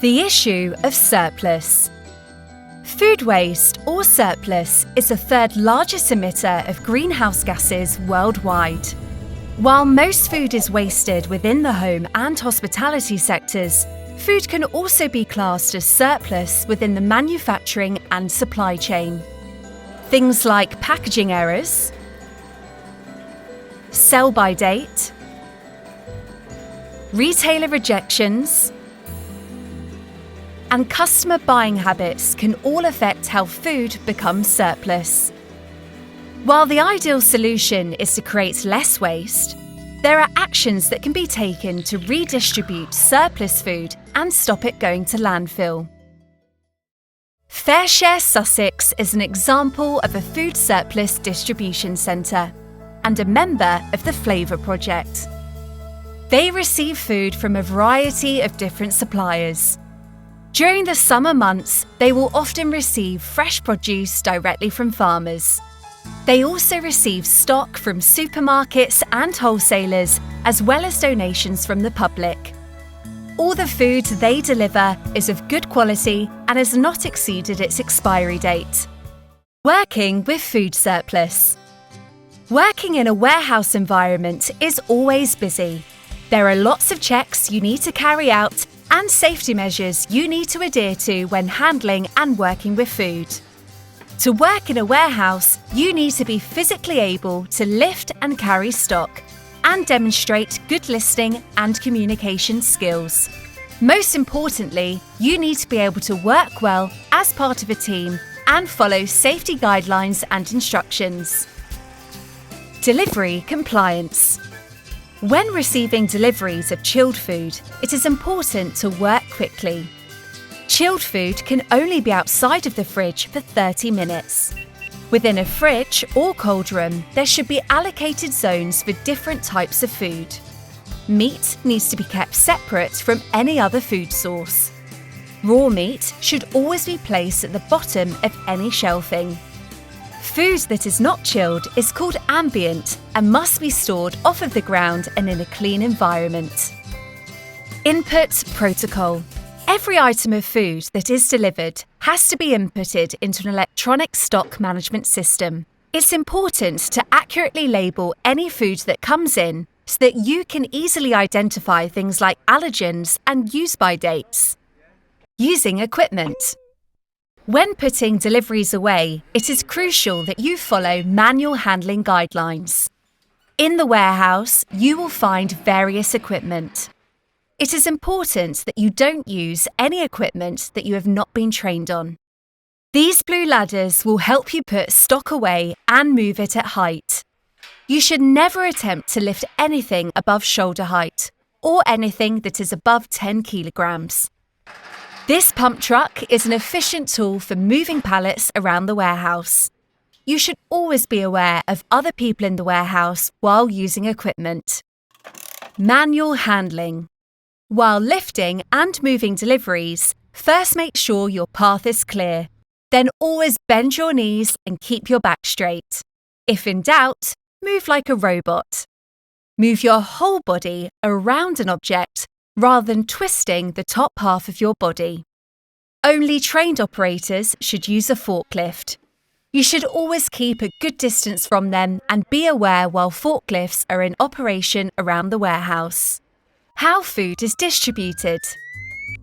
The issue of surplus. Food waste, or surplus, is the third largest emitter of greenhouse gases worldwide. While most food is wasted within the home and hospitality sectors, food can also be classed as surplus within the manufacturing and supply chain. Things like packaging errors, sell-by date, retailer rejections, and customer buying habits can all affect how food becomes surplus. While the ideal solution is to create less waste, there are actions that can be taken to redistribute surplus food and stop it going to landfill. FareShare Sussex is an example of a food surplus distribution centre and a member of the Flavour Project. They receive food from a variety of different suppliers. During the summer months, they will often receive fresh produce directly from farmers. They also receive stock from supermarkets and wholesalers, as well as donations from the public. All the food they deliver is of good quality and has not exceeded its expiry date. Working with food surplus. Working in a warehouse environment is always busy. There are lots of checks you need to carry out and safety measures you need to adhere to when handling and working with food. To work in a warehouse, you need to be physically able to lift and carry stock and demonstrate good listening and communication skills. Most importantly, you need to be able to work well as part of a team and follow safety guidelines and instructions. Delivery compliance. When receiving deliveries of chilled food, it is important to work quickly. Chilled food can only be outside of the fridge for 30 minutes. Within a fridge or cold room, there should be allocated zones for different types of food. Meat needs to be kept separate from any other food source. Raw meat should always be placed at the bottom of any shelving. Food that is not chilled is called ambient and must be stored off of the ground and in a clean environment. Input protocol. Every item of food that is delivered has to be inputted into an electronic stock management system. It's important to accurately label any food that comes in so that you can easily identify things like allergens and use-by dates. Using equipment. When putting deliveries away, it is crucial that you follow manual handling guidelines. In the warehouse, you will find various equipment. It is important that you don't use any equipment that you have not been trained on. These blue ladders will help you put stock away and move it at height. You should never attempt to lift anything above shoulder height or anything that is above 10 kilograms. This pump truck is an efficient tool for moving pallets around the warehouse. You should always be aware of other people in the warehouse while using equipment. Manual handling. While lifting and moving deliveries, first make sure your path is clear. Then always bend your knees and keep your back straight. If in doubt, move like a robot. Move your whole body around an object rather than twisting the top half of your body. Only trained operators should use a forklift. You should always keep a good distance from them and be aware while forklifts are in operation around the warehouse. How food is distributed.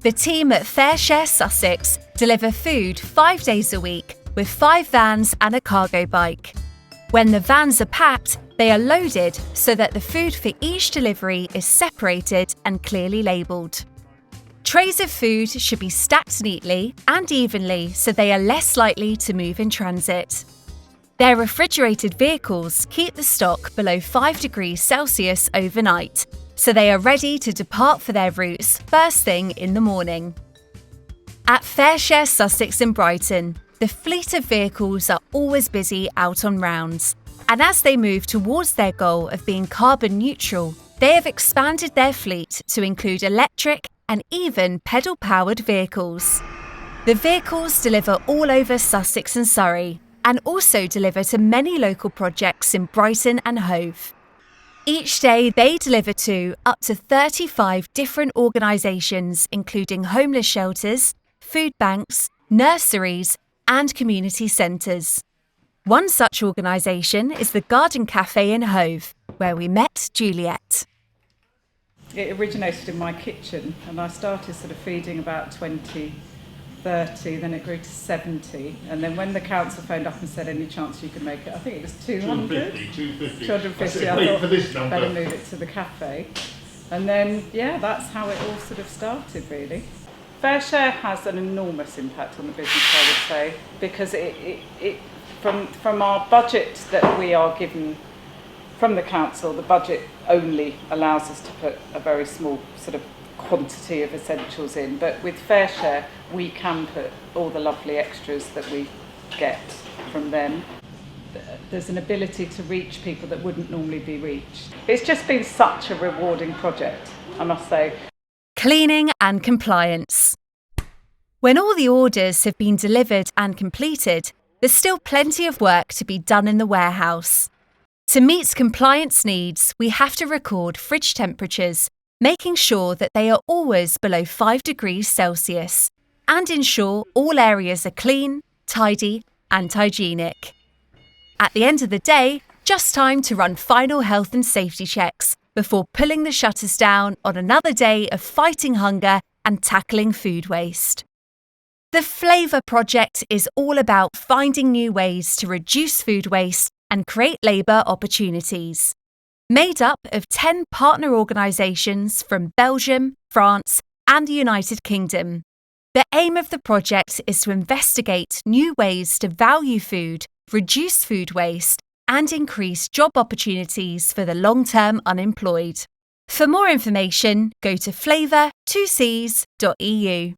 The team at FareShare Sussex deliver food 5 days a week with 5 vans and a cargo bike. When the vans are packed, they are loaded so that the food for each delivery is separated and clearly labelled. Trays of food should be stacked neatly and evenly so they are less likely to move in transit. Their refrigerated vehicles keep the stock below 5 degrees Celsius overnight, so they are ready to depart for their routes first thing in the morning. At FareShare Sussex in Brighton, the fleet of vehicles are always busy out on rounds, and as they move towards their goal of being carbon neutral, they have expanded their fleet to include electric and even pedal-powered vehicles. The vehicles deliver all over Sussex and Surrey, and also deliver to many local projects in Brighton and Hove. Each day, they deliver to up to 35 different organisations, including homeless shelters, food banks, nurseries, and community centres. One such organisation is the Garden Cafe in Hove, where we met Juliet. It originated in my kitchen, and I started sort of feeding about 20, 30, then it grew to 70, and then when the council phoned up and said any chance you could make it, I think it was 200? 250. I thought better move it to the cafe. And then, yeah, that's how it all sort of started, really. FareShare has an enormous impact on the business, I would say, because from our budget that we are given from the council, the budget only allows us to put a very small sort of quantity of essentials in, but with FareShare we can put all the lovely extras that we get from them. There's an ability to reach people that wouldn't normally be reached. It's just been such a rewarding project, I must say. Cleaning and compliance. When all the orders have been delivered and completed, there's still plenty of work to be done in the warehouse. To meet compliance needs, we have to record fridge temperatures, making sure that they are always below 5 degrees Celsius, and ensure all areas are clean, tidy, and hygienic. At the end of the day, just time to run final health and safety checks before pulling the shutters down on another day of fighting hunger and tackling food waste. The Flavour Project is all about finding new ways to reduce food waste and create labour opportunities. Made up of 10 partner organisations from Belgium, France, and the United Kingdom. The aim of the project is to investigate new ways to value food, reduce food waste, and increase job opportunities for the long-term unemployed. For more information, go to flavour2cs.eu.